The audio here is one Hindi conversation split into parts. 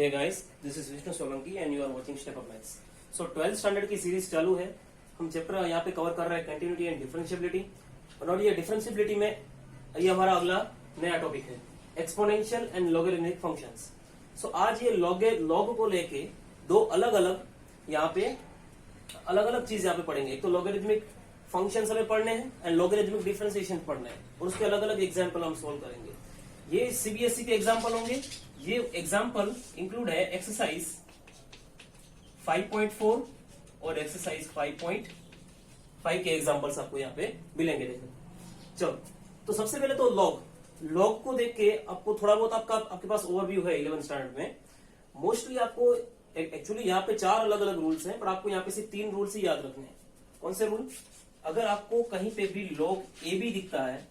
Hey guys, this is Vishnu Solanki and you are watching Step Up Maths. So 12th standard की सीरीज चालू है. हम चैप्टर यहाँ पे कवर कर रहे हैं कंटिन्यूटी एंड डिफरेंशियबिलिटी. और ये डिफरेंशियबिलिटी में ये हमारा अगला नया टॉपिक है एक्सपोनेंशियल एंड लॉगरिथमिक फंक्शंस. सो आज ये लॉग को लेके दो अलग अलग यहाँ पे चीज यहाँ पे पढ़ेंगे. एक तो लॉगरिथमिक फंक्शंस हमें पढ़ने हैं एंड लॉगरिथमिक डिफरेंशिएशन पढ़ना है और उसके अलग अलग एग्जाम्पल हम सोल्व करेंगे. ये सीबीएसई के एग्जाम्पल होंगे. ये एग्जाम्पल इंक्लूड है एक्सरसाइज 5.4 और एक्सरसाइज 5.5 के एग्जाम्पल्स आपको यहाँ पे मिलेंगे. देखो चलो, तो सबसे पहले तो लॉग को देख के आपको थोड़ा बहुत आपके पास ओवरव्यू है 11th स्टैंडर्ड में. मोस्टली आपको एक्चुअली यहाँ पे 4 अलग अलग रूल्स हैं, पर आपको यहाँ पे सिर्फ 3 रूल्स ही याद रखने हैं. कौन से रूल? अगर आपको कहीं पे भी लॉग ए बी दिखता है,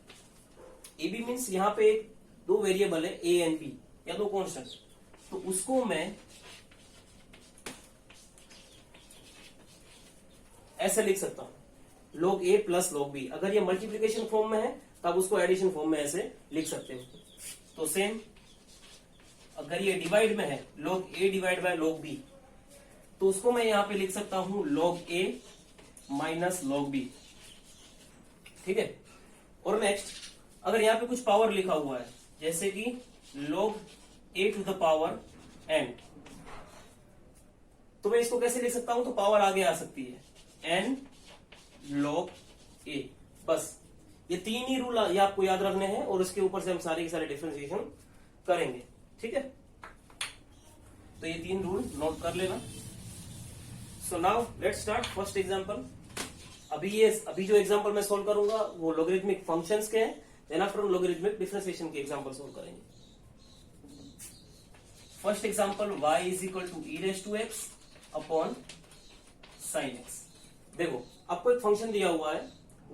ए बी मीन्स यहाँ पे दो वेरिएबल है ए एंड बी या दो कॉन्स्टेंट, तो उसको मैं ऐसे लिख सकता हूं लॉग ए प्लस लॉग बी. अगर ये मल्टीप्लीकेशन फॉर्म में है तब उसको एडिशन फॉर्म में ऐसे लिख सकते हो. तो सेम अगर ये डिवाइड में है log A divide by log B, तो उसको मैं यहां पे लिख सकता हूं log A minus log B. ठीक है. और नेक्स्ट अगर यहां पे कुछ पावर लिखा हुआ है जैसे कि log a to the power n, तो मैं इसको कैसे लिख सकता हूं? तो पावर आगे आ सकती है n log a. बस ये 3 ही रूल ये आपको याद रखने हैं और उसके ऊपर से हम सारे के सारे डिफरेंशिएशन करेंगे. ठीक है, तो ये 3 रूल नोट कर लेना. सो now let's start first example. अभी जो एग्जांपल मैं सोल्व करूंगा वो लॉगरिथमिक फंक्शंस के हैं. देन आफ्टर हम लॉगरिथमिक डिफरेंशिएशन के एग्जांपल सोल्व करेंगे. First example y is equal to E raise to X upon sine X. देखो आपको एक फंक्शन दिया हुआ है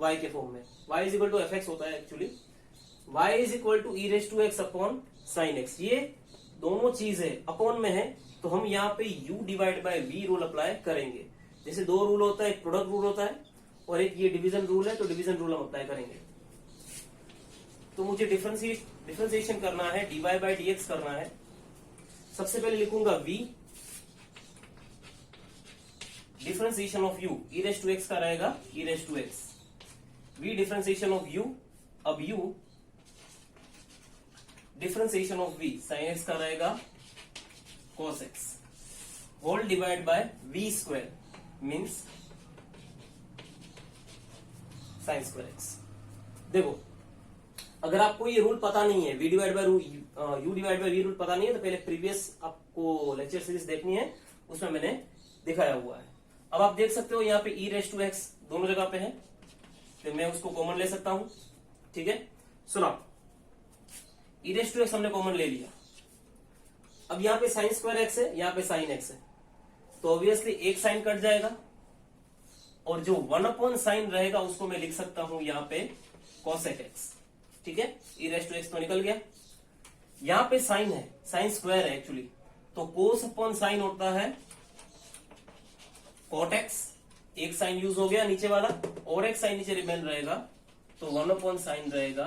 y के फॉर्म में. y is equal to F X होता है actually. y is equal to E raise to X upon sine X. ये दोनों चीज है अपॉन में है, तो हम यहाँ पे u divide by v rule apply करेंगे. जैसे 2 रूल होता है, एक प्रोडक्ट रूल होता है और एक ये डिवीजन रूल है, तो डिवीजन रूल हम अप्लाई करेंगे. तो मुझे डिफरेंशिएशन करना है, dy बाय dx करना है. सबसे पहले लिखूंगा v differentiation of u. e raise to X का रहेगा e raise to X. v differentiation of u. अब u differentiation of v sine X का रहेगा cos x whole divide by v square means sine square x. देखो अगर आपको ये रूल पता नहीं है, v divide by u divide by v rule पता नहीं है, तो पहले प्रीवियस आपको लेक्चर सीरीज देखनी है, उसमें मैंने दिखाया हुआ है. अब आप देख सकते हो यहाँ पे e रेज टू एक्स दोनों जगह पे है, तो मैं उसको कॉमन ले सकता हूं. ठीक है, सुना, e रेज टू एक्स हमने कॉमन ले लिया. अब यहाँ पे साइन स्क्वायर एक्स है, यहाँ पे साइन एक्स है, तो ऑब्वियसली एक साइन कट जाएगा और जो 1 अपॉन साइन रहेगा उसको मैं लिख सकता हूं यहाँ पे cosec x. ठीक है, e रेज टू एक्स तो निकल गया. यहाँ पे साइन है, साइन स्क्वायर है एक्चुअली, तो cos अपॉन साइन होता है cot x. एक साइन यूज हो गया नीचे वाला और एक साइन नीचे रिमेन रहेगा, तो 1 अपॉन साइन रहेगा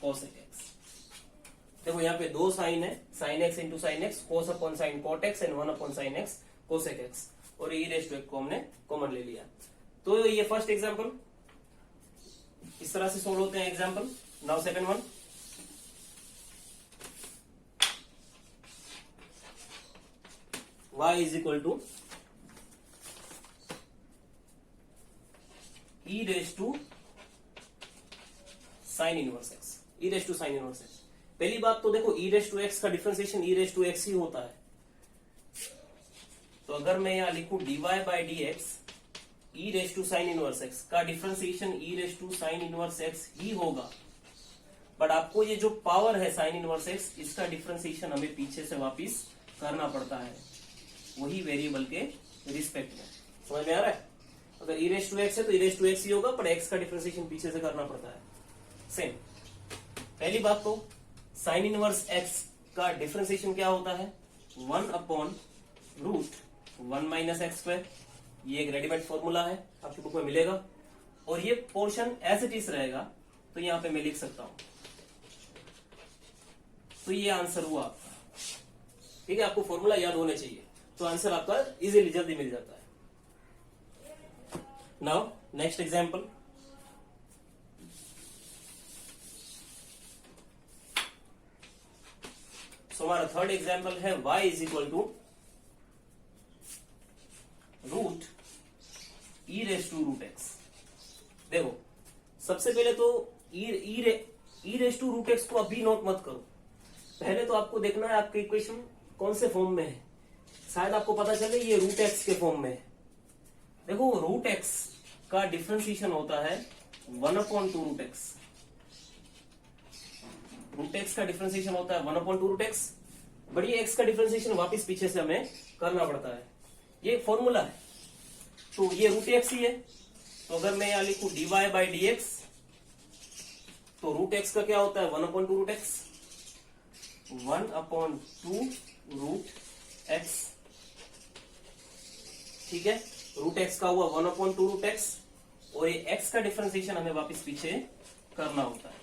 cosec x. देखो यहाँ पे 2 साइन है, sine x into sine X, cos upon sine cot x and 1 upon sine x cosec x. और e रेज टू एक्स को हमने कॉमन ले लिया. तो ये फर्स्ट एग्जांपल इस तरह से सोल्व होते हैं example. Now second one. y is equal to e raise to sine inverse x. e raise to sine inverse x. पहली बात तो देखो e रेज टू x का differentiation e raise to x ही होता है. तो अगर मैं यहां लिखूं dy by dx e raise to sine inverse x का differentiation e raise to sine inverse x ही होगा. बट आपको ये जो पावर है साइन इनवर्स x, इसका डिफरेंशिएशन हमें पीछे से वापिस करना पड़ता है वही वेरिएबल के रिस्पेक्ट में. समझ में आ रहा है? अगर e रेज टू एक्स है तो e रेज टू एक्स ही होगा, पर x का डिफरेंशिएशन पीछे से करना पड़ता है. सेम पहली बात तो साइन इनवर्स x का डिफरेंशिएशन क्या होता है? 1 upon root 1 minus X square. ये एक रेडीमेड फॉर्मूला है, आपकी बुक में मिलेगा. और ये पोर्शन एज इट इज रहेगा, तो यहां पे मैं लिख सकता हूं. तो ये आंसर हुआ आपका. ठीक है, आपको फॉर्मूला याद होने चाहिए, तो आंसर आपका इजीली जल्दी मिल जाता है। नाउ नेक्स्ट एग्जांपल, सो हमारा थर्ड एग्जांपल है y is equal to root E raise to root X. देखो सबसे पहले तो E raise to root X को अभी नोट मत करो, पहले तो आपको देखना है आपके इक्वेशन कौन से फॉर्म में है, शायद आपको पता चले ये रूट एक्स के फॉर्म में है। देखो रूट एक्स का डिफरेंशिएशन होता है 1/2 रूट एक्स, रूट एक्स का डिफरेंशिएशन होता है 1/2 रूट एक्स, बड़ी एक्स का डिफरेंशिएशन वापस पीछे से हमें करना पड़ता है, ये फॉर्मूला है। तो ये रूट एक्स ही है, तो अगर मैं यहां लिखूं dy बाई डी एक्स, तो रूट एक्स का क्या होता है 1/2 रूट एक्स, 1/2 रूट एक्स, ठीक है, रूट एक्स का हुआ 1/2 रूट एक्स, और ये एक्स का डिफरेंशिएशन हमें वापस पीछे करना होता है।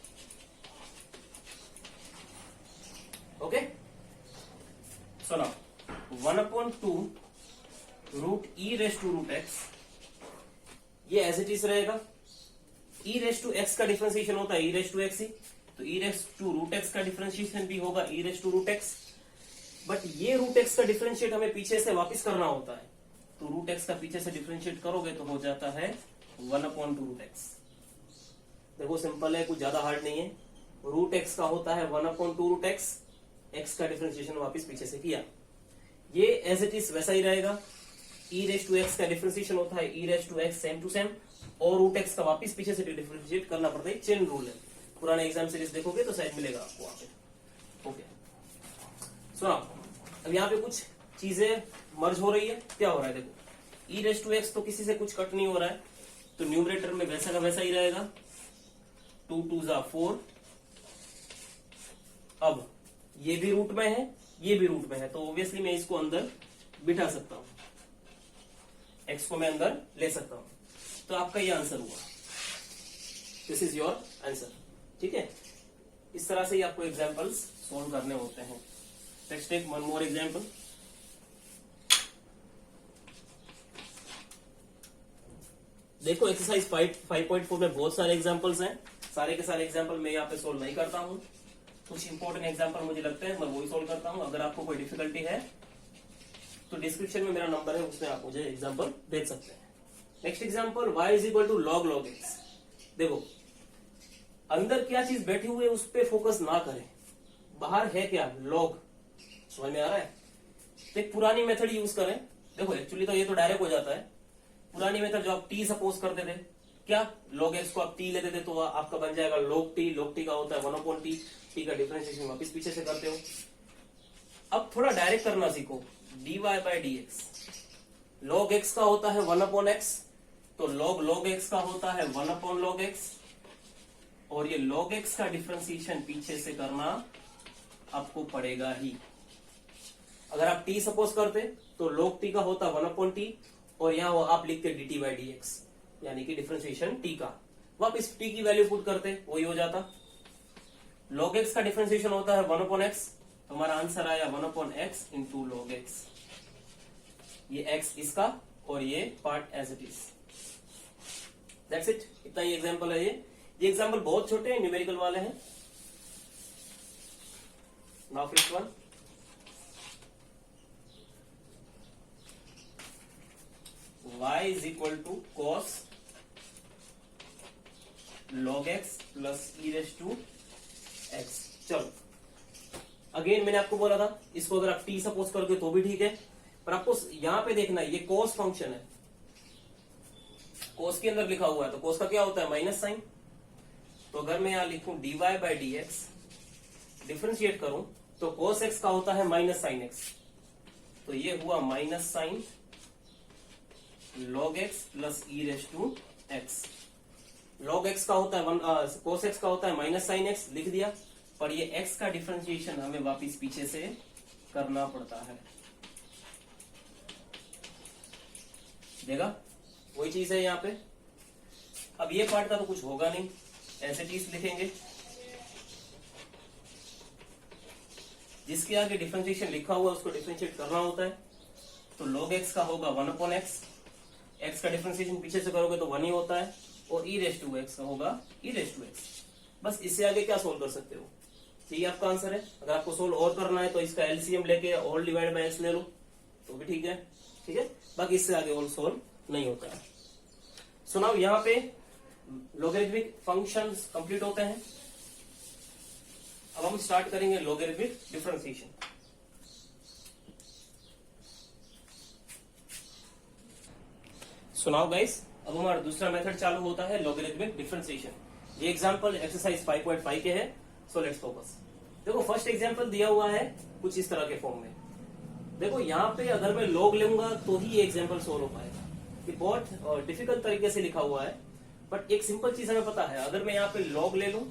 Okay, so now 1/2 root E raise to root X, ये एज इट इज रहेगा। ई रेस टू एक्स का डिफरेंशिएशन होता है ई रेस टू एक्स ही, तो E raise to root X का डिफरेंशिएशन भी होगा E raise to root X, but ये रूट एक्स का डिफरेंशिएट हमें पीछे से वापस करना होता है, तो रूट एक्स का पीछे से डिफरेंशिएट करोगे तो हो जाता है 1/2 रूट एक्स। देखो सिंपल है, कुछ ज्यादा हार्ड नहीं है, रूट एक्स का होता है 1/2 रूट एक्स, एक्स का डिफरेंशिएशन वापस पीछे से किया, ये एज इट इज वैसा ही रहेगा। ई रेस टू एक्स का डिफरेंशिएशन होता है E raise to X same to same, और रूट एक्स का वापस पीछे से डिफरेंशिएट करना पड़ता है, चेन रूल है, पुराने एग्जाम सीरीज देखोगे तो शायद मिलेगा आपको वहां पे। ओके, सो अब यहाँ पे कुछ चीजें मर्ज हो रही है, क्या हो रहा है देखो, ई रेस टू एक्स तो किसी से कुछ कट नहीं हो रहा है, तो न्यूमरेटर में वैसा का वैसा ही रहेगा, 2 2 जा 4। अब ये भी रूट में है, ये भी रूट में है, तो ऑब्वियसली मैं इसको अंदर बिठा सकता हूं, एक्स को मैं अंदर ले सकता हूं, तो आपका ये आंसर हुआ, दिस इज योर आंसर। ठीक है, इस तरह से ही आपको एग्जांपल्स सॉल्व करने होते हैं। Let's take one more example. देखो एक्सरसाइज 5.4 में बहुत सारे एग्जांपल्स हैं, सारे के सारे एग्जांपल मैं यहाँ पे सोल्व नहीं करता हूँ, कुछ इंपॉर्टेंट एग्जांपल मुझे लगता है मैं वही सोल्व करता हूँ। अगर आपको कोई डिफिकल्टी है तो डिस्क्रिप्शन में मेरा नंबर है, उसमें आप मुझे एग्जांपल भेज सकते हैं। Next example y is equal to log log X. देखो अंदर क्या चीज बैठी हुई है उस पर फोकस ना करें, बाहर है क्या लॉग, समझ में आ रहा है। तो एक पुरानी मेथड यूज करें, देखो एक्चुअली तो ये तो डायरेक्ट हो जाता है, पुरानी मेथड जो आप टी सपोज करते थे, क्या लॉग एक्स को आप टी लेते थे तो आपका बन जाएगा लॉग टी का होता है 1/t, टी का डिफरेंशिएशन वापस पीछे से करते हो। अब थोड़ा डायरेक्ट करना सीखो, dy by D x, log x का होता है 1/x, तो log x का होता है 1/log x, और ये log x का डिफरेंशिएशन पीछे से करना आपको पड़ेगा ही। अगर आप t सपोज करते तो log t का होता 1/t, और यहां आप लिखते dt बाई डी एक्स, यानी कि डिफरेंशिएशन t का, वापस t की वैल्यू पुट करते वही हो जाता। log x का डिफरेंशिएशन होता है 1/x, तो हमारा आंसर आया 1/x इंटू log x, ये x इसका और ये part as it is. That's it, इतना ही एग्जांपल है ये एग्जांपल बहुत छोटे हैं, न्यूमेरिकल वाले हैं। Now fifth one, y is equal to cos log x plus e raise to x। चलो अगेन मैंने आपको बोला था इसको अगर आप t सपोज करोगे तो भी ठीक है, पर आपको यहां पे देखना है ये cos फंक्शन है, cos के अंदर लिखा हुआ है, तो cos का क्या होता है माइनस साइन, तो अगर मैं यहां लिखूं dy by D x, differentiate करूं तो cos x का होता है माइनस साइन x, तो ये हुआ minus sine log x plus e raise to x। log x का होता है cos x का होता है माइनस साइन x, लिख दिया, पर ये x का डिफरेंशिएशन हमें वापस पीछे से करना पड़ता है। देखा वही चीज है यहाँ पे। अब ये पार्ट का तो कुछ होगा नहीं, ऐसे चीज लिखेंगे, जिसके आगे डिफरेंशिएशन लिखा हुआ है उसको डिफरेंशिएट करना होता है। तो log x का होगा 1/x, x का डिफरेंशिएशन पीछे से करोगे तो 1 ही होता है, और e रेज़ टू x का होगा e रेज़ टू x। बस इससे आगे क्या सोल्व कर सकते हो, ये आपका आंसर है। अगर आपको सोल्व और करना है तो इसका एलसीएम लेके ऑल डिवाइड बाय x ले लो तो भी ठीक है, ठीक है। बाकी इससे आगे और सोल्व नहीं होता है। सो नाउ यहाँ पे लॉगरिथमिक फंक्शंस कंप्लीट होते हैं। अब हम स्टार्ट करेंगे logarithmic differentiation. So now guys, अब हमारा दूसरा मेथड चालू होता है लॉगरिथमिक डिफरेंशिएशन। ये एग्जांपल एक्सरसाइज 5.5 के है। So let's focus. देखो फर्स्ट एग्जांपल दिया हुआ है कुछ इस तरह के फॉर्म में। देखो यहाँ पे अगर मैं लॉग लूंगा तो ही ये एग्जांपल सोल्व हो पाएगा। ये बहुत डिफिकल्ट तरीके से लिखा हुआ है, बट एक सिंपल चीज हमें पता है। अगर मैं यहाँ पे लॉग ले लूं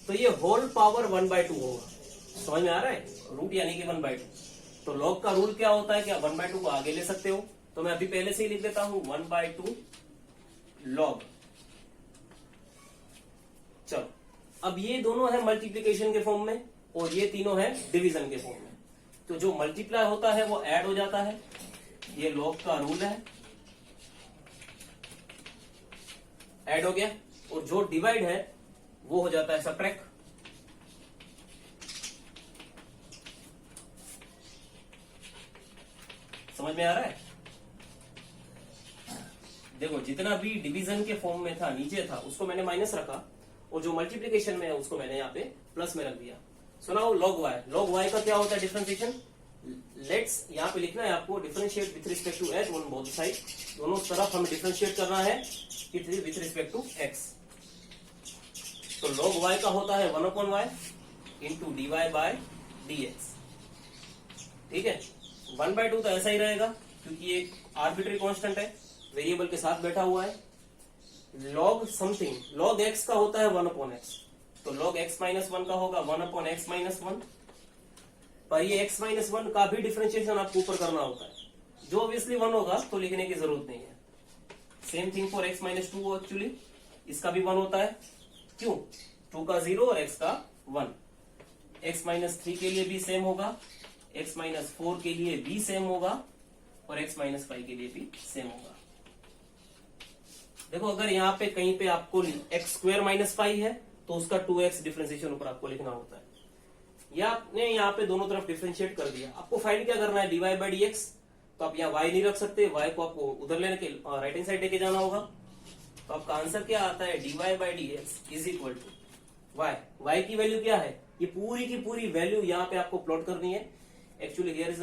तो ये होल पावर 1/2 होगा। समझ में आ रहा है, रूट यानी कि 1/2। तो लॉग का रूल क्या होता है कि आप 1/2 को आगे ले सकते हो। तो मैं अभी पहले से ही लिख देता हूं 1/2 लॉग। चलो, अब ये दोनों है मल्टीप्लीकेशन के फॉर्म में और ये तीनों है डिवीजन के फॉर्म में। तो जो मल्टीप्लाई होता है वो ऐड हो जाता है, ये लॉग का रूल है, ऐड हो गया। और जो डिवाइड है वो हो जाता है सबट्रैक्ट। समझ में आ रहा है। देखो जितना भी डिवीजन के फॉर्म में था नीचे था उसको मैंने माइनस रखा, और जो मल्टीप्लिकेशन में है उसको मैंने यहाँ पे प्लस में रख दिया। So now log Y. Log Y का क्या होता है डिफरेंशिएशन। लेट्स यहाँ पे लिखना है आपको differentiate with respect to H on both side. दोनों तरफ हमें डिफरेंशिएट करना है विथ रिस्पेक्ट टू एक्स। तो log y का होता है 1/y into dy by dx। ठीक है, 1/2 तो ऐसा ही रहेगा क्योंकि ये आर्बिट्री कांस्टेंट है, वेरिएबल के साथ बैठा हुआ है। log समथिंग, log x का होता है 1/x, तो log x माइनस 1 का होगा 1/x माइनस 1। पर ये x माइनस 1 का भी डिफरेंशिएशन आपको ऊपर करना होता है, जो ऑब्वियसली 1 होगा तो लिखने की जरूरत नहीं है। Same thing for x minus 2 actually, इसका भी 1 होता है। क्यों, 2 का 0 और x का 1। x माइनस 3 के लिए भी सेम होगा, x माइनस 4 के लिए भी सेम होगा, और x माइनस 5 के लिए भी सेम होगा। देखो अगर यहाँ पे कहीं पे आपको x² माइनस 5 है तो उसका 2x डिफरेंशिएशन ऊपर आपको लिखना होता है। या आपने यहाँ पे दोनों तरफ डिफरेंशिएट कर दिया। आपको फाइंड क्या करना है, dy बाई dx। तो आप यहाँ y नहीं रख सकते, y को आपको उधर लेने के राइट हैंड साइड लेके जाना होगा। तो आपका आंसर क्या आता है, dy by dx is equal to y। y की वैल्यू क्या है, ये पूरी की पूरी वैल्यू यहाँ पे आपको प्लॉट करनी है। एक्चुअली हियर इज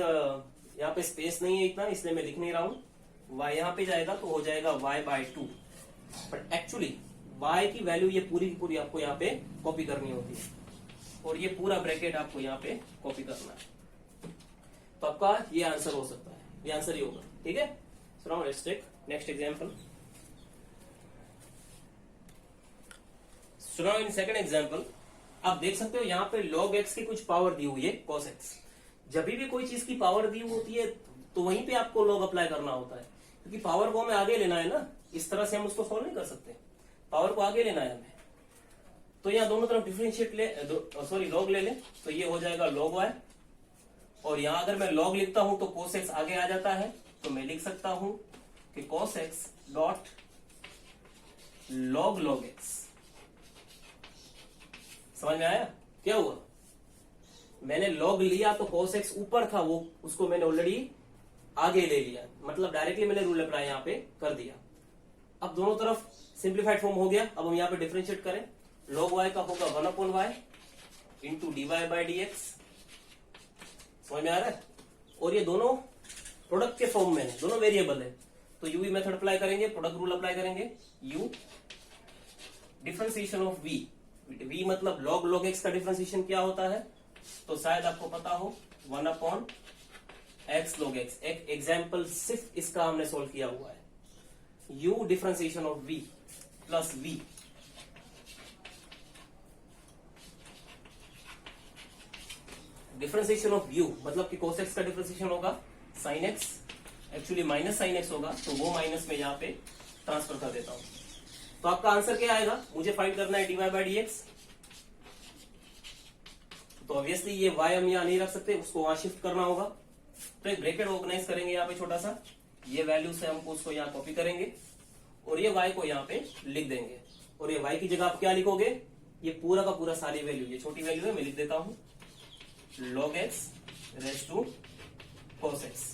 यहाँ पे स्पेस नहीं है इतना, इसलिए मैं लिख नहीं रहा हूँ। y यहाँ पे जाएगा तो हो जाएगा y/2, बट एक्चुअली y की वैल्यू ये पूरी की पूरी आपको यहाँ पे कॉपी करनी होती है, और ये पूरा ब्रैकेट आपको यहाँ पे कॉपी करना है। तो आपका ये आंसर हो सकता है, ये आंसर ही होगा। ठीक है, so now let's take next example. So now in second example आप देख सकते हो यहाँ पे log x की कुछ पावर दी हुई है cos x। जब भी कोई चीज की पावर दी होती है तो वहीं पे आपको log अप्लाई करना होता है, क्योंकि पावर को हमें आगे लेना है ना। इस तरह से हम उसको सॉल्व नहीं कर सकते, पावर को आगे लेना है हमें। तो यहाँ दोनों तरफ डिफरेंशिएट log ले लें, तो ये हो जाएगा log y। और यहाँ अगर मैं log लिखता हूं तो cos x आगे आ जाता है, तो मैं लिख सकता हूं कि cos x dot log x। समझ में आया क्या हुआ, मैंने log लिया तो cos x ऊपर था, वो उसको मैंने ऑलरेडी आगे ले लिया, मतलब डायरेक्टली मैंने रूल अप्लाई यहाँ पे कर दिया। अब दोनों तरफ सिंप्लीफाइड फॉर्म हो गया। अब हम यहाँ पे डिफरेंशिएट करें, log y का होगा 1/y into dy by dx। समझ में आ रहा है। और ये दोनों प्रोडक्ट के फॉर्म में है, दोनों वेरिएबल है, तो यूवी मेथड अप्लाई करेंगे, प्रोडक्ट रूल अप्लाई करेंगे। u differentiation of v, v मतलब log x का डिफरेंशिएशन क्या होता है, तो शायद आपको पता हो 1/x log x। एक एग्जाम्पल सिर्फ इसका हमने सोल्व किया हुआ है। u differentiation of v plus v differentiation of u मतलब कि cos x का डिफरेंशिएशन होगा sin x, actually minus sin x होगा, तो वो माइनस में यहाँ पे ट्रांसफर कर देता हूं। तो आपका आंसर क्या आएगा, मुझे फाइंड करना है dy बाई dx। तो ऑब्वियसली ये y हम यहाँ नहीं रख सकते, उसको वहां शिफ्ट करना होगा। तो एक ब्रैकेट ऑर्गेनाइज करेंगे यहाँ पे छोटा सा, ये वैल्यू से हमको उसको यहाँ कॉपी करेंगे और ये y को यहाँ पे लिख देंगे। और ये y की जगह आप क्या लिखोगे, ये पूरा का पूरा सारी वैल्यू, ये छोटी वैल्यू है मैं लिख देता हूं log x raise to cos x,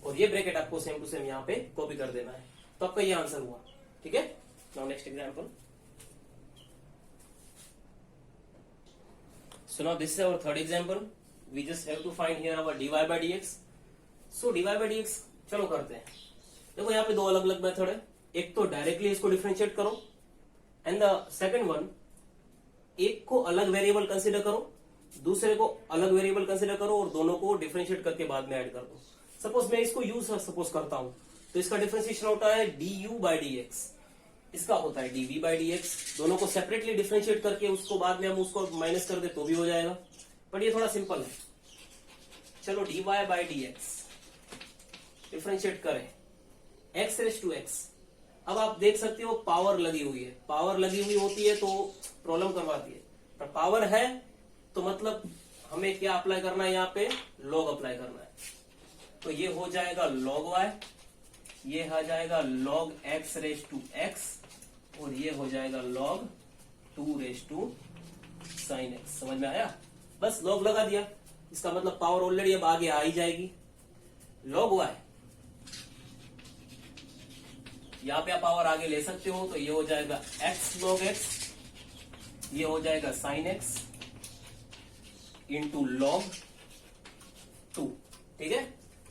और ये ब्रैकेट आपको सेम टू सेम यहाँ पे कॉपी कर देना है। तो आपका ये आंसर हुआ। ठीक है, now next example. So now this is our third example. We just have to find here our dy by dx. So dy by dx चलो करते हैं। देखो यहाँ पे दो अलग अलग मेथड है, एक तो डायरेक्टली इसको डिफरेंशिएट करो एंड द सेकंड वन, एक को अलग वेरिएबल कंसीडर करो, दूसरे को अलग वेरिएबल कंसीडर करो और दोनों को डिफरेंशिएट करके बाद में ऐड कर दो। सपोज मैं इसको u सपोज करता हूं तो इसका डिफरेंशिएशन होता है du by dx, इसका होता है dv by dx। दोनों को सेपरेटली डिफरेंशिएट करके उसको बाद में हम उसको माइनस कर दे तो भी हो जाएगा, पर ये थोड़ा सिंपल है। चलो dy by dx डिफरेंशिएट करें x रेज टू x। अब आप देख सकते हो पावर लगी हुई है, पावर लगी हुई होती है तो प्रॉब्लम करवाती है, पर पावर है तो मतलब हमें क्या अप्लाई करना है, यहाँ पे log अप्लाई करना है। तो ये हो जाएगा log y, ये हो जाएगा log x raise to x और ये हो जाएगा log 2 raise to sin x। समझ में आया? बस log लगा दिया, इसका मतलब पावर ऑलरेडी अब आगे आ ही जाएगी। log y, यहाँ पे आप पावर आगे ले सकते हो तो ये हो जाएगा x log x, ये हो जाएगा sin x इंटू log 2। ठीक है,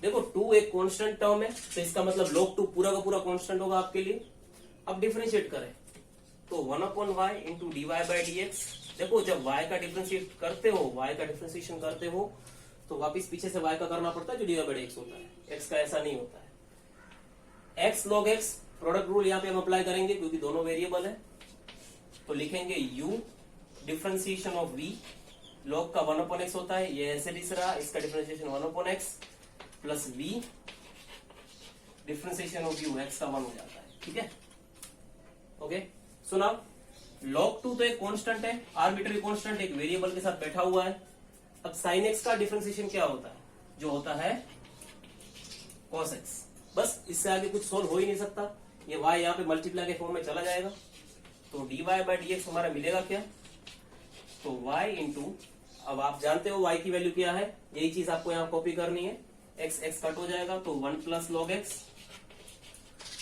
देखो 2 एक कांस्टेंट टर्म है तो इसका मतलब log 2 पूरा का पूरा कांस्टेंट होगा आपके लिए। अब डिफरेंशिएट करें तो 1/y into dy by dx। देखो जब y का डिफरेंशिएट करते हो, y का डिफरेंशिएशन करते हो तो वापिस पीछे से y का करना पड़ता है जो dy बाई dx होता है, x का ऐसा नहीं होता है। x log x product rule यहाँ पे हम अप्लाई करेंगे क्योंकि दोनों वेरिएबल है, तो लिखेंगे u differentiation of v, log का 1/x होता है, ये ऐसे दिख रहा, इसका differentiation 1/x plus v differentiation of u, x का 1 हो जाता है। ठीक है, ओके। सो नाउ log 2 तो एक कांस्टेंट है, आर्बिट्ररी कांस्टेंट, एक वेरिएबल के साथ बैठा हुआ है। अब sin x का डिफरेंशिएशन क्या होता है, जो होता है cos x। बस इससे आगे कुछ सोल्व हो ही नहीं सकता, ये y यहाँ पे मल्टीप्लाई के फॉर्म में चला जाएगा। तो dy बाई dx हमारा मिलेगा क्या, तो y इंटू, अब आप जानते हो y की वैल्यू क्या है, यही चीज आपको यहाँ कॉपी करनी है। x x कट हो जाएगा तो 1 plus log x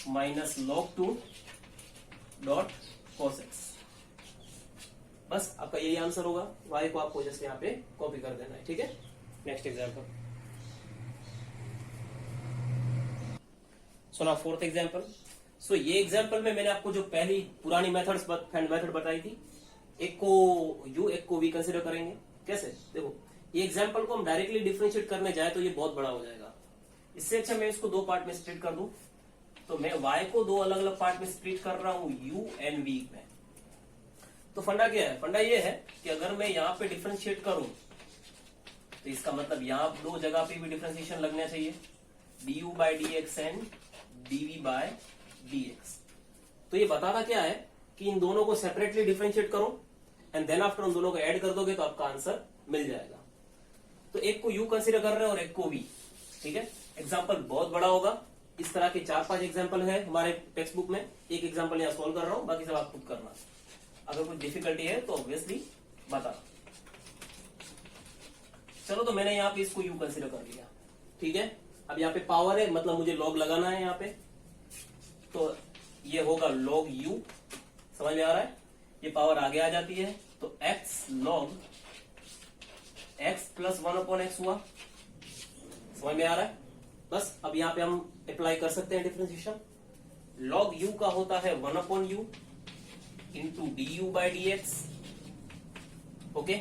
minus log 2 dot cos x। बस आपका यही आंसर होगा, y को आपको जैसे यहाँ पे कॉपी कर देना है। ठीक है, next example. So now fourth example. So ये एग्जाम्पल में मैंने आपको जो पहली पुरानी मेथड बताई थी, एक को u एक को v कंसिडर करेंगे। कैसे, देखो ये एग्जाम्पल को हम डायरेक्टली डिफरेंशिएट करने जाए तो ये बहुत बड़ा हो जाएगा, इससे अच्छा मैं इसको दो पार्ट में स्प्लिट कर दूं। तो मैं y को दो अलग अलग पार्ट में स्प्लिट कर रहा हूं u एंड v में। तो फंडा क्या है, फंडा ये है कि अगर मैं यहाँ पे डिफरेंशिएट करूं तो इसका मतलब यहाँ दो जगह पे भी डिफरेंशिएशन लगना चाहिए, du by dx and dv by dx। तो ये बताना क्या है कि इन दोनों को सेपरेटली डिफरेंशिएट करो एंड देन आफ्टर उन दोनों को ऐड कर दोगे तो आपका आंसर मिल जाएगा। तो एक को u कंसीडर कर रहे हैं और एक को v। ठीक है, एग्जांपल बहुत बड़ा होगा, इस तरह के 4-5 एग्जांपल है हमारे टेक्स्ट बुक में, एक एग्जांपल यहाँ सोल्व कर रहा हूं, बाकी सब आप खुद करना। अगर कुछ डिफिकल्टी है तो ऑब्वियसली बता। चलो तो मैंने यहाँ पे इसको u कंसीडर कर लिया। ठीक है, अब यहाँ पे पावर है मतलब मुझे log लगाना है यहाँ पे, तो ये होगा log u। समझ में आ रहा है, ये पावर आगे आ जाती है तो x log x plus 1/x हुआ। समझ में आ रहा है, बस अब यहाँ पे हम अप्लाई कर सकते हैं डिफरेंशिएशन। log u का होता है 1/u into du by dx। Okay,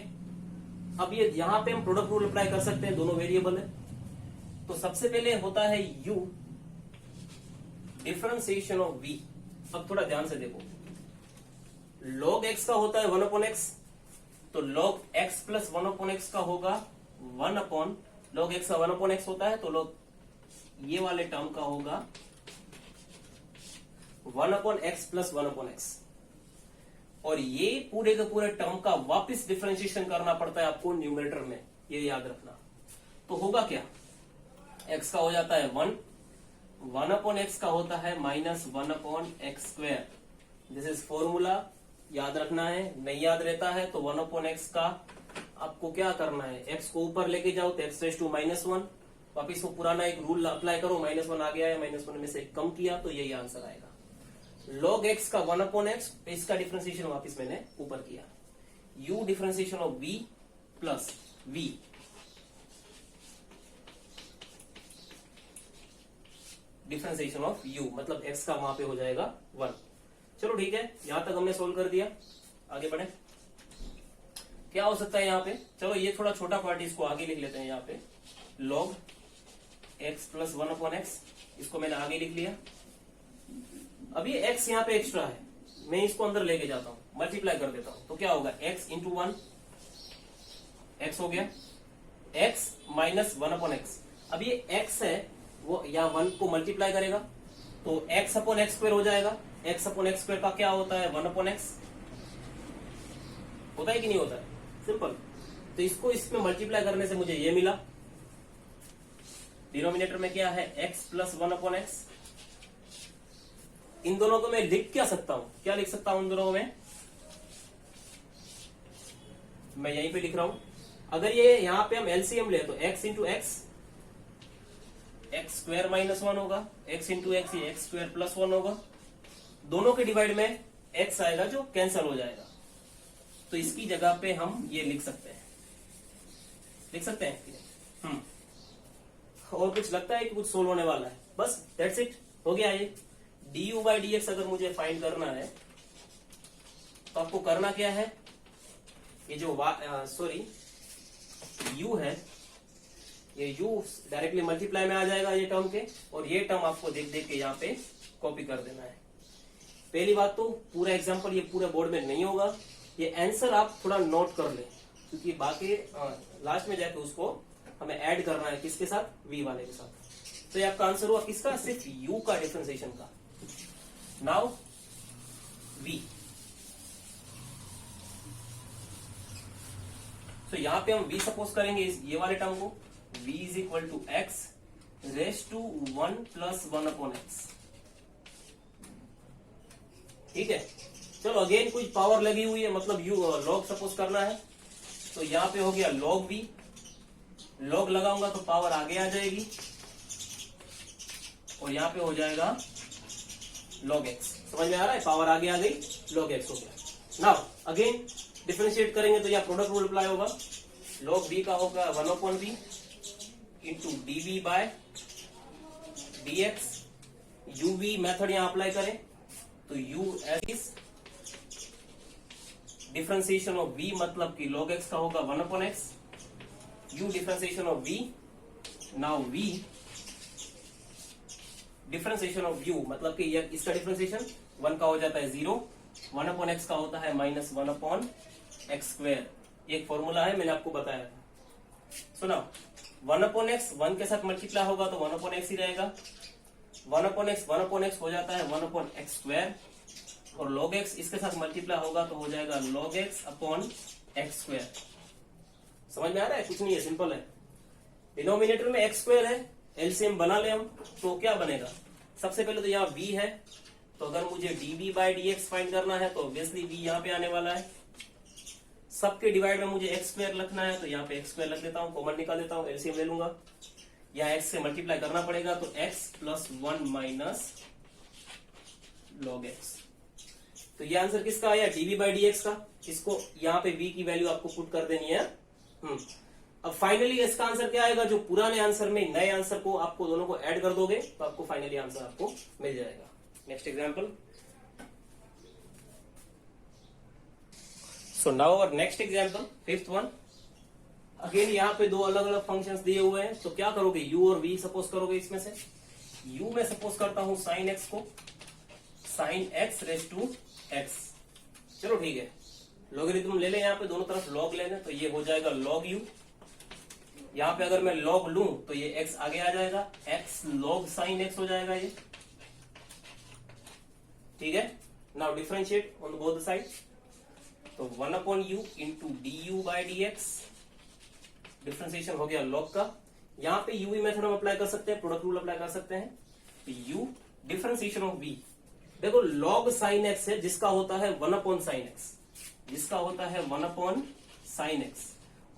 अब ये यहाँ पे हम प्रोडक्ट रूल अप्लाई कर सकते हैं, दोनों वेरिएबल है। तो सबसे पहले होता है u डिफरेंशिएशन ऑफ v। अब थोड़ा ध्यान से देखो, log x का होता है 1/x, तो log x प्लस 1/x का होगा 1 log x का 1/x होता है, तो log ये वाले टर्म का होगा 1/x प्लस 1/x। और ये पूरे के पूरे टर्म का वापस डिफरेंशिएशन करना पड़ता है आपको न्यूमरेटर में, ये याद रखना। तो होगा क्या, x का हो जाता है 1 अपॉन x का होता है -1 upon x square. This is formula, याद रखना है। नहीं याद रहता है तो 1 अपॉन x का आपको क्या करना है, x को ऊपर लेके जाओ तो x रेज टू -1, वापिस वो पुराना एक रूल अप्लाई करो, -1 आ गया है, -1 में से कम किया तो यही आंसर आएगा। log x का 1 अपॉन x, इसका डिफरेंशिएशन वापिस मैंने ऊपर किया, u differentiation of v plus v, differentiation of u, मतलब x का वहां पे हो जाएगा 1। चलो ठीक है, यहां तक हमने सोल्व कर दिया, आगे बढ़े। क्या हो सकता है यहाँ पे, चलो ये थोड़ा छोटा पार्ट, इसको आगे लिख लेते हैं। यहाँ पे log x plus 1 upon x, इसको मैंने आगे लिख लिया। अब ये x यहाँ पे एक्स्ट्रा है, मैं इसको अंदर लेके जाता हूँ, मल्टीप्लाई कर देता हूँ, तो क्या होगा x इंटू 1, x हो गया x माइनस 1 अपॉन x। अब ये x है वो यहाँ 1 को मल्टीप्लाई करेगा तो x अपॉन एक्स स्क्वायर हो जाएगा। x अपॉन एक्स स्क्वायर का क्या होता है 1 अपॉन x, होता है कि नहीं होता है, सिंपल। तो इसको इसमें मल्टीप्लाई करने से मुझे ये मिला, डिनोमिनेटर में क्या है x प्लस 1 अपॉन x। इन दोनों को मैं लिख क्या सकता हूं, क्या लिख सकता हूं इन दोनों में, मैं यहीं पे लिख रहा हूं। अगर ये यहां पे हम एलसीएम ले तो x into x, x square minus 1 होगा, x इंटू एक्स ये एक्स स्क्वायर प्लस 1 होगा, दोनों के डिवाइड में x आएगा जो कैंसिल हो जाएगा। तो इसकी जगह पे हम ये लिख सकते हैं, लिख सकते हैं। और कुछ लगता है कि कुछ सोल्व होने वाला है, बस दैट्स इट, हो गया ये। du बाई dx अगर मुझे फाइंड करना है तो आपको करना क्या है, ये जो u है, ये u डायरेक्टली मल्टीप्लाई में आ जाएगा ये टर्म के, और ये टर्म आपको देख देख के यहाँ पे कॉपी कर देना है। पहली बात तो पूरा एग्जांपल ये पूरे बोर्ड में नहीं होगा, ये आंसर आप थोड़ा नोट कर ले, क्योंकि बाकी लास्ट में जाके उसको हमें ऐड करना है किसके साथ, v वाले के साथ। तो ये आपका आंसर हुआ किसका, सिर्फ u का डिफरेंशिएशन का। नाउ v, तो यहां पे हम v सपोज करेंगे ये वाले टर्म को, v is equal to X raise to 1 plus 1 upon X. ठीक है, चलो अगेन कुछ पावर लगी हुई है, मतलब यू लॉग सपोज करना है, तो यहां पे हो गया log v, लॉग लगाऊंगा तो पावर आगे आ जाएगी, और यहां पे हो जाएगा log x। समझ में आ रहा है, पावर आगे आ गई, log x हो गया। नाउ अगेन डिफरेंशिएट करेंगे तो यहाँ प्रोडक्ट रूल अप्लाई होगा, log v का होगा 1 upon v into dv by dx। uv method यहाँ अप्लाई करें तो u is differentiation of v, मतलब कि log x का होगा 1 upon x, u differentiation of v, now v differentiation of u, मतलब कि इसका डिफरेंशिएशन 1 का हो जाता है 0, 1 अपॉन x का होता है -1 अपॉन एक्स स्क्वायर। एक फॉर्मूला है, मैंने आपको बताया था। सुना, 1 अपॉन एक्स 1 के साथ मल्टीप्लाई होगा तो 1 अपॉन एक्स ही रहेगा, 1 अपॉन एक्स हो जाता है 1 अपॉन एक्स स्क्वायर, और log x इसके साथ मल्टीप्लाई होगा तो हो जाएगा log x upon x square. समझ में आ रहा है, कुछ नहीं है, सिंपल है। डिनोमिनेटर में एक्स स्क्वायर है, एलसीएम बना ले हम तो क्या बनेगा, सबसे पहले तो यहाँ v है, तो अगर मुझे dv बाई dx फाइंड करना है तो ऑब्वियसली v यहाँ पे आने वाला है। सबके डिवाइड में मुझे एक्स स्क्वायर रखना है तो यहाँ पे एक्स स्क्वायर रख देता हूँ, कॉमन निकाल देता हूँ, एलसीएम ले लूंगा, यहाँ x से मल्टीप्लाई करना पड़ेगा तो x plus 1 minus log x। तो ये आंसर किसका आया, dv बाई dx का। इसको यहाँ पे v की वैल्यू आपको पुट कर देनी है। अब फाइनली इसका आंसर क्या आएगा, जो पुराने आंसर में नए आंसर को आपको दोनों को ऐड कर दोगे तो आपको फाइनली आंसर आपको मिल जाएगा। Next example. So now our next example, fifth one. Again यहाँ पे दो अलग अलग फंक्शंस दिए हुए हैं, तो क्या करोगे, u और v सपोज करोगे। इसमें से u में सपोज करता हूं साइन x को, sine x raise to x। चलो ठीक है, लॉगरिथम ले लें, यहाँ पे दोनों तरफ log लेना, तो ये हो जाएगा log u। यहाँ पे अगर मैं log लूं तो ये x आगे आ जाएगा, x log साइन x हो जाएगा ये। ठीक है, now differentiate on both side. तो 1/u into du by D x, differentiation हो गया लॉग का। यहाँ पे यूवी मेथड हम अप्लाई कर सकते हैं, प्रोडक्ट रूल अप्लाई कर सकते हैं। तो u डिफ्रेंसिएशन ऑफ v, देखो log sin x है जिसका होता है 1/sin x, जिसका होता है 1/sin x,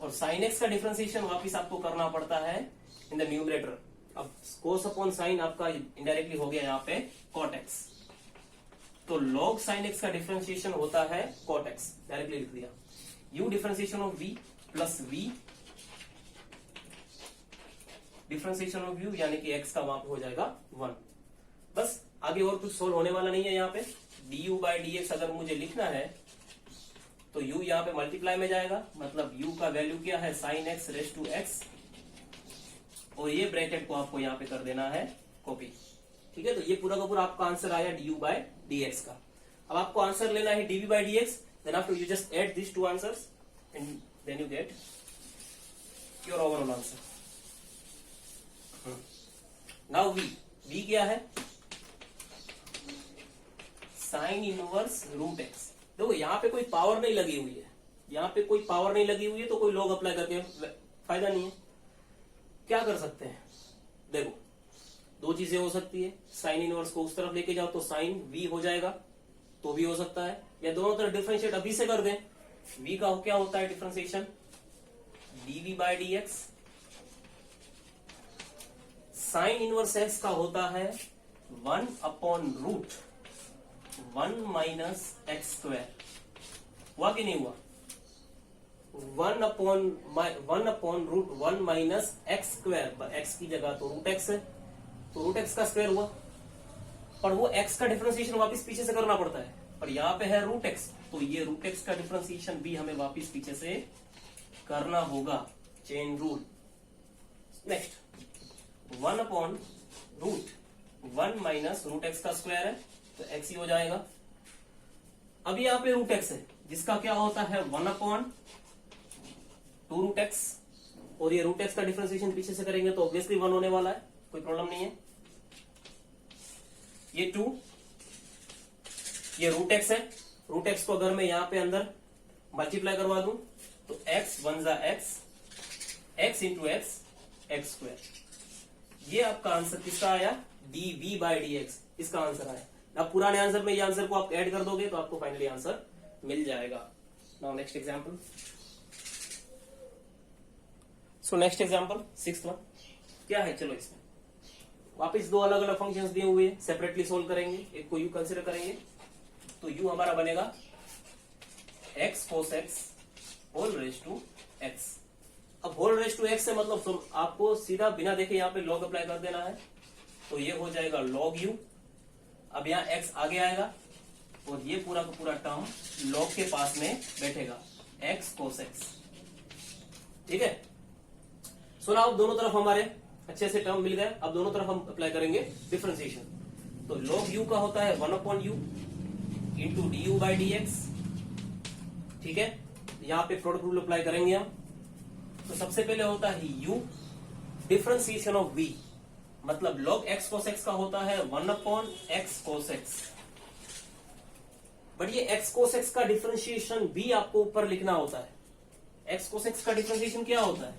और sin x का डिफ्रेंसिएशन वापिस आपको करना पड़ता है इन द न्यूमरेटर। अब cos अपॉन साइन आपका इनडायरेक्टली हो गया यहाँ पे cot x, तो log sin x का डिफ्रेंसिएशन होता है cot x, डायरेक्टली लिख दिया। u differentiation of v plus v differentiation of u, यानी कि x का वहां पे हो जाएगा 1। बस आगे और कुछ सोल्व होने वाला नहीं है। यहाँ पे du बाई डी एक्स अगर मुझे लिखना है तो u यहाँ पे मल्टीप्लाई में जाएगा, मतलब u का वैल्यू क्या है sin x raise to x, और ये ब्रैकेट को आपको यहाँ पे कर देना है कॉपी। ठीक है, तो ये पूरा का पूरा आपका आंसर आया du बाई डी एक्स का। अब आपको आंसर लेना है dv by D X, then after you just add this two answers and then you get your overall answer. Now v क्या है, साइन इनवर्स रूट एक्स। देखो यहाँ पे कोई पावर नहीं लगी हुई है, यहाँ पे कोई पावर नहीं लगी हुई है, तो कोई लॉग अप्लाई करके फायदा नहीं है। क्या कर सकते हैं, देखो दो चीजें हो सकती है, साइन इनवर्स को उस तरफ लेके जाओ तो साइन v हो जाएगा, तो भी हो सकता है, या दोनों तरफ डिफरेंशिएट अभी से कर दें। v का क्या होता है differentiation, dv by D x, sign inverse x का होता है 1/√1 माइनस एक्स स्क्वायर। हुआ कि नहीं हुआ, 1/√1 माइनस एक्स स्क्वायर, पर x की जगह तो रूट एक्स है, तो रूट एक्स का स्क्वायर हुआ, पर वो x का डिफरेंशिएशन वापस पीछे से करना पड़ता है, पर यहाँ पे है रूट एक्स, तो ये रूट एक्स का डिफरेंशिएशन भी हमें वापस पीछे से करना होगा, chain rule. Next 1/√1 minus root X का स्क्वायर है, तो x ही हो जाएगा। अब यहाँ पे रूट एक्स है जिसका क्या होता है 1/2√x, और ये रूट एक्स का डिफरेंशिएशन पीछे से करेंगे तो ऑब्वियसली 1 होने वाला है, कोई प्रॉब्लम नहीं है। ये 2, ये रूट एक्स है, रूट एक्स को अगर मैं यहाँ पे अंदर मल्टीप्लाई करवा दूं तो x 1 जा x इंटू एक्स स्क्वायर। ये आपका आंसर किसका आया, dv बाई डी एक्स, इसका आंसर आया। अब पुराने आंसर में ये आंसर को आप ऐड कर दोगे तो आपको फाइनली आंसर मिल जाएगा। Now next example, so next example 6th one क्या है, चलो इसमें वापस दो अलग अलग फंक्शंस दिए हुए हैं, सेपरेटली सोल्व करेंगे। एक को u कंसिडर करेंगे, तो u हमारा बनेगा x cos x whole raise to x। अब होल रेज टू x से मतलब आपको सीधा बिना देखे यहाँ पे लॉग अप्लाई कर देना है, तो ये हो जाएगा log u। अब यहाँ x आगे आएगा और ये पूरा का पूरा टर्म log के पास में बैठेगा, x cos x। ठीक है, सो नाउ दोनों तरफ हमारे अच्छे से टर्म मिल गए। अब दोनों तरफ हम अप्लाई करेंगे डिफरेंशिएशन, तो log u का होता है 1/u into du by D x. ठीक है, यहाँ पे प्रोडक्ट रूल अप्लाई करेंगे हम। तो सबसे पहले होता है u डिफरेंशिएशन ऑफ v, मतलब log x cos x का होता है 1/x cos x। बट ये x cos x का डिफरेंशिएशन भी आपको ऊपर लिखना होता है। x cos x का डिफरेंशिएशन क्या होता है,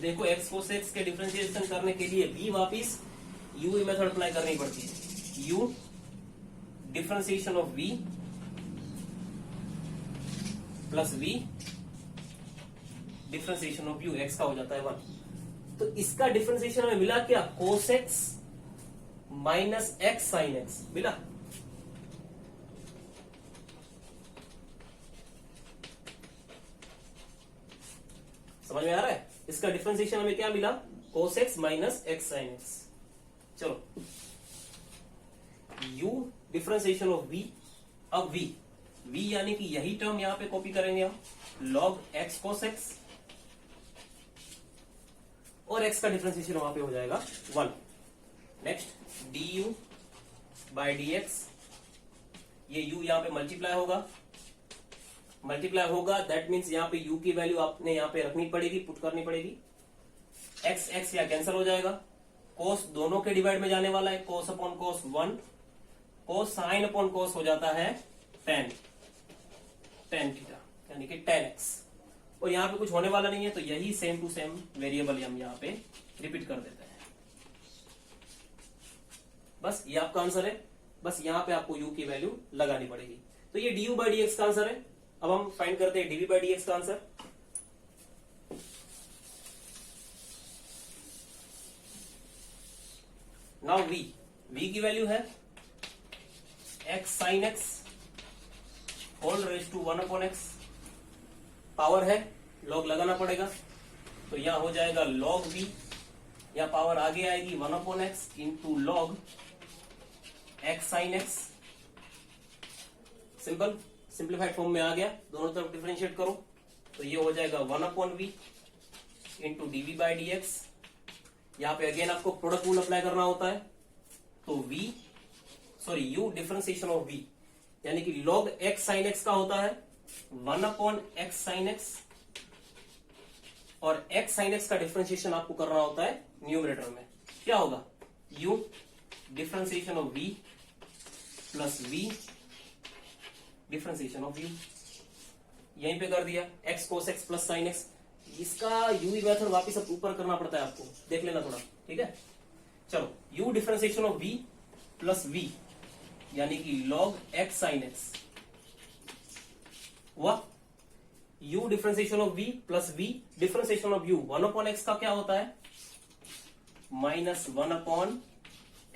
देखो x cos x के डिफरेंशिएशन करने के लिए भी वापिस u मेथड अप्लाई करनी पड़ती है। u differentiation of v plus v differentiation of u, x का हो जाता है 1। तो इसका डिफरेंशिएशन हमें मिला क्या, cos x minus x sin x मिला। समझ में आ रहा है, इसका डिफरेंशिएशन हमें क्या मिला, cos x minus x sin x। चलो u डिफरेंशिएशन ऑफ v, अब v यानी कि यही टर्म यहां पे कॉपी करेंगे हम, log x cos x, और x का डिफरेंशिएशन वहां पे हो जाएगा 1। Next du by D x, ये u यहां पे मल्टीप्लाई होगा, दैट मीन्स यहाँ पे u की वैल्यू आपने यहाँ पे रखनी पड़ेगी, पुट करनी पड़ेगी। x या कैंसिल हो जाएगा, cos दोनों के डिवाइड में जाने वाला है, cos upon cos 1, cos sine upon cos हो जाता है टेन थीटा यानी कि 10x, और यहाँ पे कुछ होने वाला नहीं है तो यही सेम टू सेम वेरिएबल हम यहाँ पे रिपीट कर देते हैं। बस ये आपका आंसर है, बस यहाँ पे आपको u की वैल्यू लगानी पड़ेगी। तो ये du by dx का आंसर है। अब हम फाइंड करते हैं dv by dx का आंसर। नाउ v की वैल्यू है x sin x whole raise to 1 upon x, power है log लगाना पड़ेगा, तो यहां हो जाएगा log v, या पावर आगे आएगी 1 upon x into log x sin x। Simple simplified form में आ गया, दोनों तरफ डिफरेंशिएट करो तो ये हो जाएगा 1 upon V into DV by D X. यहाँ पे अगेन आपको प्रोडक्ट रूल अप्लाई करना होता है, तो u डिफरेंशिएशन ऑफ v यानी कि log x sin x का होता है 1 अपॉन x sin x, और x sin x का डिफरेंशिएशन आपको करना होता है न्यूमरेटर में। क्या होगा u differentiation of v plus v differentiation of u, यहीं पे कर दिया x cos x plus sin x। इसका यूवी मेथड वापिस अब ऊपर करना पड़ता है, आपको देख लेना थोड़ा, ठीक है। चलो u differentiation of v plus v यानी कि log x sin x हुआ। u differentiation of v plus v differentiation of u 1 upon x का क्या होता है minus 1 upon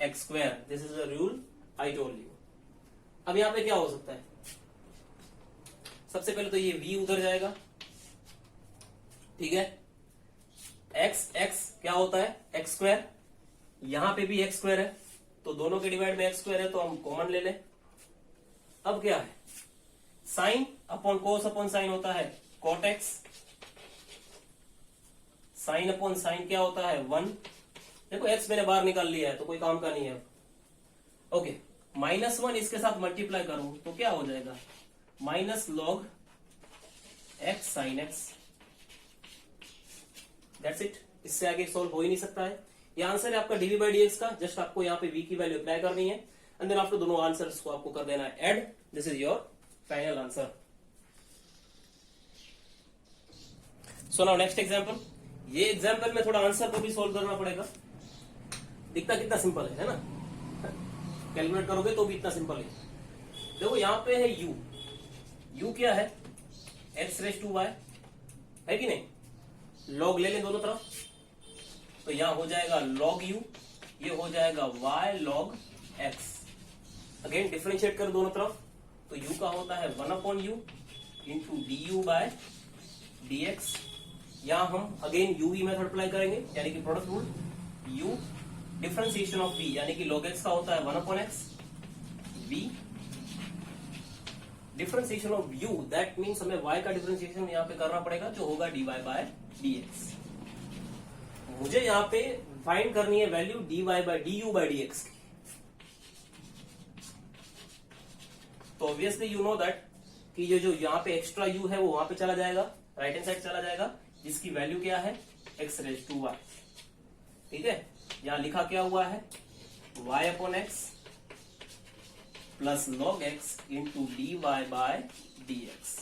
x square. This is the rule I told you. अब यहां पे क्या हो सकता है, सबसे पहले तो ये v उधर जाएगा, ठीक है। x क्या होता है एक्स स्क्वायर, यहां पे भी एक्स स्क्वायर है तो दोनों के डिवाइड में एक्स स्क्वायर है तो हम कॉमन ले लें। अब क्या है sine upon cos upon sine होता है cot X, sine upon sine क्या होता है 1। देखो x मैंने बाहर निकाल लिया है तो कोई काम का नहीं है। ओके -1 इसके साथ मल्टीप्लाई करूं तो क्या हो जाएगा minus log x sine x. That's it, इससे आगे सोल्व हो ही नहीं सकता है। ये आंसर है आपका डीवी बाई डी एक्स का। जस्ट आपको यहाँ पे v की वैल्यू अप्लाई करनी है एंड देन आपको दोनों आंसर्स को आपको कर देना है add. This is your final answer. So now next example. ये एग्जांपल में थोड़ा आंसर को भी सोल्व करना पड़ेगा। दिखता कितना सिंपल है ना, कैलकुलेट करोगे तो भी इतना सिंपल है। देखो यहाँ पे है u क्या है x रेज टू y है कि नहीं, log ले लें दोनों तरफ तो यहां हो जाएगा log u, ये हो जाएगा y log x। Again differentiate कर दोनों तरफ तो u का होता है 1 upon u into D U by D X. यहां हम अगेन uv मेथड अप्लाई करेंगे यानी कि product rule. u differentiation of v यानी कि log x का होता है 1 upon x, v differentiation of u that means हमें y का डिफरेंशिएशन यहाँ पे करना पड़ेगा जो होगा dy बाय dx। मुझे यहाँ पे फाइंड करनी है value dy by du by dx की। तो ऑब्वियसली यू नो दैट कि ये जो यहाँ पे एक्स्ट्रा u है वो वहां पे चला जाएगा, राइट हैंड साइड चला जाएगा, जिसकी वैल्यू क्या है x रेज टू y। ठीक है, यहाँ लिखा क्या हुआ है y upon X plus log x into D Y by D X.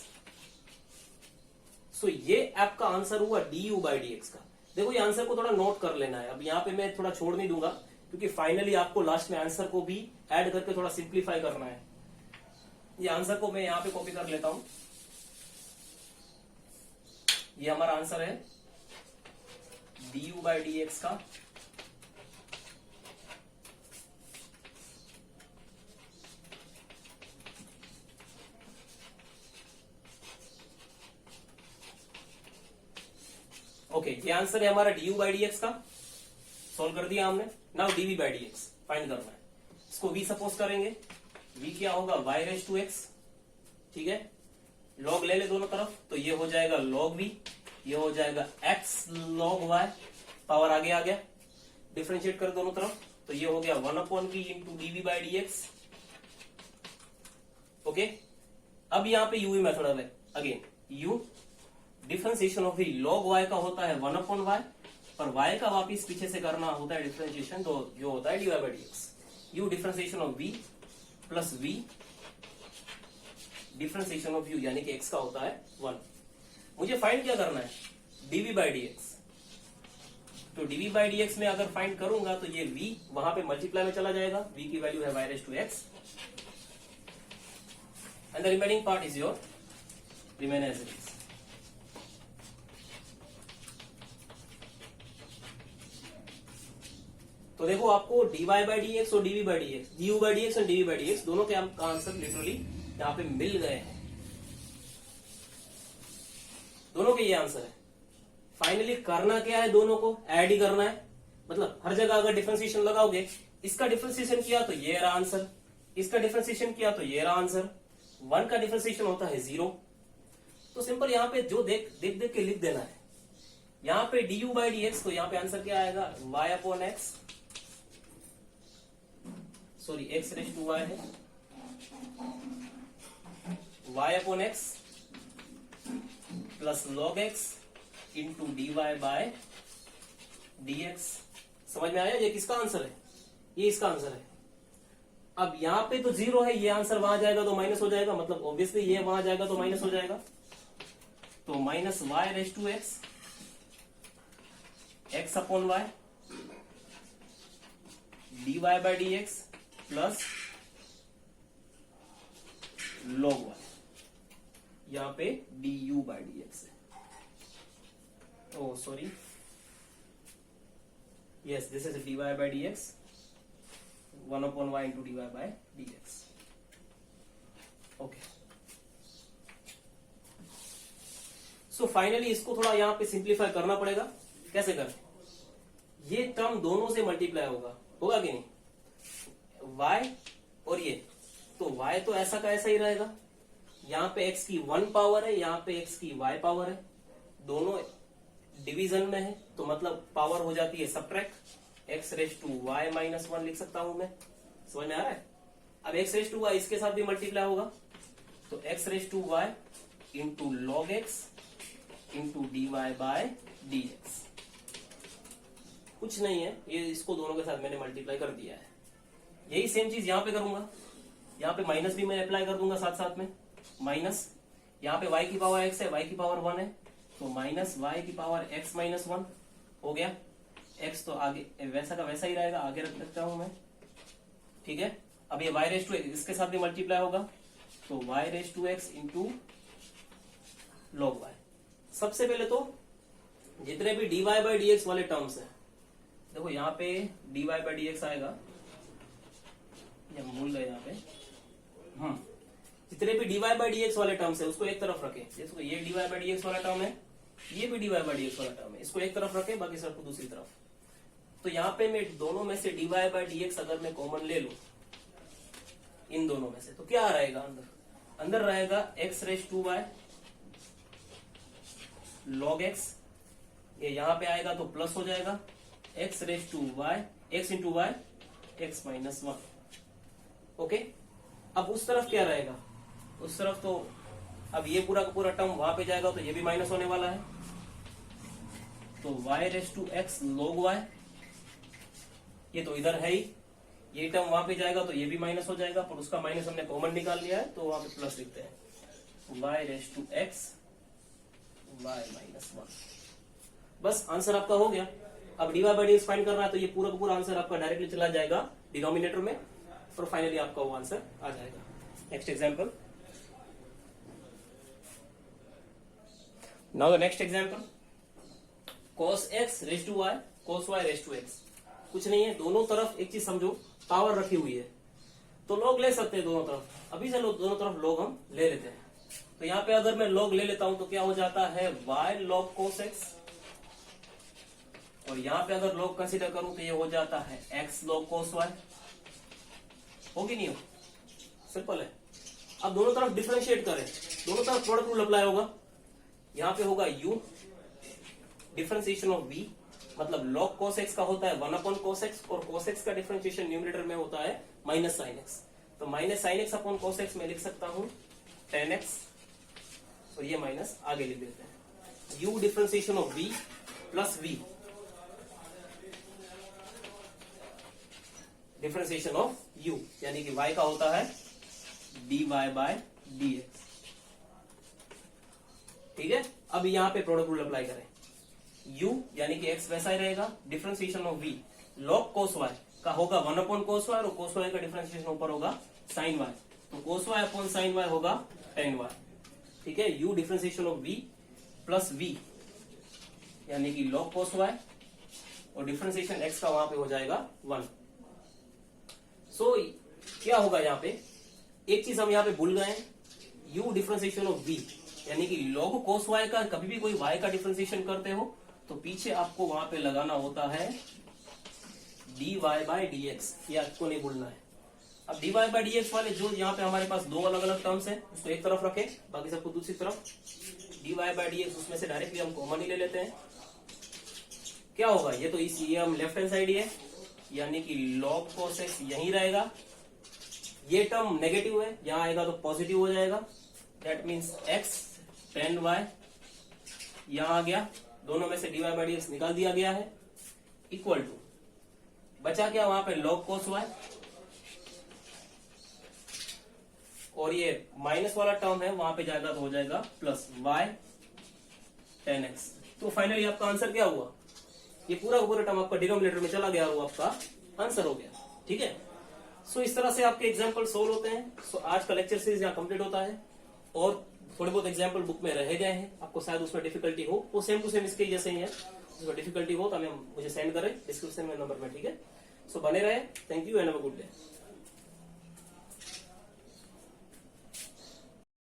So ये आपका आंसर हुआ D U by D X का। देखो ये आंसर को थोड़ा नोट कर लेना है। अब यहाँ पे मैं थोड़ा छोड़ नहीं दूंगा क्योंकि फाइनली आपको लास्ट में आंसर को भी ऐड करके थोड़ा सिंप्लीफाई करना है। ये आंसर को मैं यहाँ पे कॉपी कर लेता हूं। ये हमारा आंसर है D U by D X का। ओके ये आंसर है हमारा D U by D X का। सोल्व कर दिया हमने। Now DV by D X find करना है। इसको v सपोज करेंगे, v क्या होगा y रेज टू x। ठीक है, log ले ले दोनों तरफ तो ये हो जाएगा log v, ये हो जाएगा x log y, पावर आगे आ गया। डिफरेंशिएट कर दोनों तरफ तो ये हो गया 1 upon v into DV by D X. Okay, अब यहाँ पे u मेथड है again. u differentiation of v log y का होता है 1 अपॉन y, पर y का वापिस पीछे से करना होता है डिफरेंशिएशन, तो जो होता है dy by dx। u differentiation of v plus v differentiation of u यानी कि x का होता है 1। मुझे फाइंड क्या करना है, dv बाई dx। तो dv बाई dx में अगर फाइंड करूंगा तो ये v वहां पे मल्टीप्लाई में चला जाएगा, v की वैल्यू है y raise to x and the remaining part is your remain as it is. तो देखो आपको dy बाई dx और dv by dx, du by dx और dv बाई dx दोनों के आंसर लिटरली यहाँ पे मिल गए हैं, दोनों के ये आंसर है। फाइनली करना क्या है, दोनों को ऐड ही करना है। मतलब हर जगह अगर डिफरेंशिएशन लगाओगे, इसका डिफरेंशिएशन किया तो ये रहा आंसर, इसका डिफरेंशिएशन किया तो ये रहा आंसर। 1 का डिफरेंशिएशन होता है 0। तो सिंपल यहाँ पे जो देख देख के लिख देना है। यहाँ पे du बाई dx, तो यहाँ पे आंसर क्या आएगा, y upon x, sorry x raise to y है, y upon x plus log x into dy by dx। समझ में आया, ये किसका आंसर है, ये इसका आंसर है। अब यहाँ पे तो 0 है, ये आंसर वहां जाएगा तो माइनस हो जाएगा, मतलब ऑब्वियसली ये वहां जाएगा तो माइनस हो जाएगा। तो minus y raise to x, x upon y dy by dx plus log y, यहाँ पे du बाई dx है। Oh, sorry. Yes, this is dy by dx. 1 upon y into dy by dx. Okay. So finally इसको थोड़ा यहाँ पे सिंप्लीफाई करना पड़ेगा। कैसे कर, ये टर्म दोनों से मल्टीप्लाई होगा कि नहीं, y और ये, तो y तो ऐसा का ऐसा ही रहेगा। यहाँ पे x की 1 पावर है, यहाँ पे x की y पावर है, दोनों डिवीजन में है, तो मतलब पावर हो जाती है subtract. x raise to y minus 1 लिख सकता हूं मैं, समझ में आ रहा है। अब x रेज टू y इसके साथ भी मल्टीप्लाई होगा, तो x raise to y into log X into D Y by D X. कुछ नहीं है, ये इसको दोनों के साथ मैंने मल्टीप्लाई कर दिया है। यही सेम चीज यहाँ पे करूंगा, यहाँ पे माइनस भी मैं अप्लाई कर दूंगा साथ साथ में, माइनस यहाँ पे y की पावर x है, y की पावर 1 है, तो माइनस y की पावर x माइनस 1 हो गया। x तो आगे वैसा का वैसा ही रहेगा, आगे रख सकता हूं मैं, ठीक है। अब ये y रेज टू एक्स इसके साथ भी मल्टीप्लाई होगा, तो y raise to X into log y। सबसे पहले तो जितने भी dy बाई dx वाले टर्म्स हैं, देखो यहाँ पे dy बाई dx आएगा, ये हम भूल गए यहाँ पे, जितने भी dy बाई dx वाले टर्म्स है उसको एक तरफ रखें। इसको ये dy बाई dx वाला टर्म है, ये भी dy बाई dx वाला टर्म है, इसको एक तरफ रखें, बाकी सबको दूसरी तरफ। तो यहाँ पे मैं दोनों में से dy बाई dx अगर मैं कॉमन ले लूं इन दोनों में से, तो क्या रहेगा अंदर रहेगा x raise to y log x, ये यहाँ पे आएगा तो प्लस हो जाएगा x raise to y, x into y x minus 1। Okay, अब उस तरफ क्या रहेगा, उस तरफ तो अब ये पूरा का पूरा टर्म वहां पे जाएगा तो ये भी माइनस होने वाला है, तो y raise to x log y, ये तो इधर है ही, ये टर्म वहां पे जाएगा तो ये भी माइनस हो जाएगा, पर उसका माइनस हमने कॉमन निकाल लिया है तो वहां पे प्लस लिखते हैं, y raise to x y minus 1। बस आंसर आपका हो गया। अब dy बाई dx फाइंड करना है, तो ये पूरा का पूरा आंसर आपका डायरेक्टली चला जाएगा डिनोमिनेटर में, और फाइनली आपका वो आंसर आ जाएगा। Next example, now the next example, cos x raise to y cos y raise to x। कुछ नहीं है, दोनों तरफ एक चीज समझो, पावर रखी हुई है तो लॉग ले सकते हैं दोनों तरफ। अभी से दोनों तरफ लॉग हम ले लेते हैं, तो यहाँ पे अगर मैं लॉग ले लेता हूं तो क्या हो जाता है y log cos x, और यहाँ पे अगर लॉग कंसीडर करूं तो ये हो जाता है x log cos y। होगी नहीं हो, सिंपल है। अब दोनों तरफ डिफरेंशिएट करें, दोनों तरफ प्रोडक्ट रूल अप्लाई होगा। यहाँ पे होगा u डिफरेंशिएशन ऑफ v, मतलब log cos x का होता है 1 अपॉन cos x, और cos x का डिफरेंशिएशन न्यूमरेटर में होता है माइनस sin x, तो minus sin x upon cos x में लिख सकता हूं tan x, और ये माइनस आगे लिख देते हैं u differentiation of v plus v differentiation of u, यानी कि y का होता है dy बाय dx। ठीक है, अब यहाँ पे प्रोडक्ट रूल अप्लाई करें। u यानी कि x वैसा ही रहेगा, differentiation of v log cos y का होगा 1/cos y और cos y का डिफरेंशिएशन ऊपर होगा sin y, तो cos y upon sin y होगा tan y। ठीक है, u differentiation of v plus v यानी कि log cos y और डिफरेंशिएशन x का वहां पे हो जाएगा 1। सो क्या होगा यहाँ पे, एक चीज हम यहाँ पे भूल गए, u डिफरेंशिएशन ऑफ v यानी कि log cos y का कभी भी कोई y का डिफरेंशिएशन करते हो तो पीछे आपको वहां पे लगाना होता है dy बाय dx, ये आपको नहीं भूलना है। अब dy बाय dx वाले जो यहाँ पे हमारे पास दो अलग अलग टर्म्स है उसको एक तरफ रखें, बाकी सबको दूसरी तरफ। dy बाय dx उसमें से डायरेक्टली हम कॉमन ही ले लेते हैं। क्या होगा, ये तो इस ये हम लेफ्ट हैंड साइड ही है यानी कि log cos x यही रहेगा, ये टर्म नेगेटिव है, यहाँ आएगा तो पॉजिटिव हो जाएगा, that means x tan y यहां आ गया, दोनों में से dy बाय dx निकाल दिया गया है, इक्वल टू बचा क्या वहां पे log cos y और ये माइनस वाला टर्म है वहां पे जाएगा तो हो जाएगा प्लस y tan x। तो फाइनली आपका आंसर क्या हुआ, ये पूरा का पूरा टर्म आपका डिनोमिनेटर में चला गया और वो आपका आंसर हो गया। ठीक है, सो इस तरह से आपके एग्जाम्पल सोल्व होते हैं। सो आज का लेक्चर सीरीज यहाँ कंप्लीट होता है और थोड़े बहुत एग्जाम्पल बुक में रह गए हैं, आपको शायद उसमें डिफिकल्टी हो, वो सेम टू सेम इसके जैसे ही है, उसमें डिफिकल्टी हो तो हमें मुझे सेंड करें डिस्क्रिप्शन में नंबर में। ठीक है, सो बने रहे, thank you and have a good day.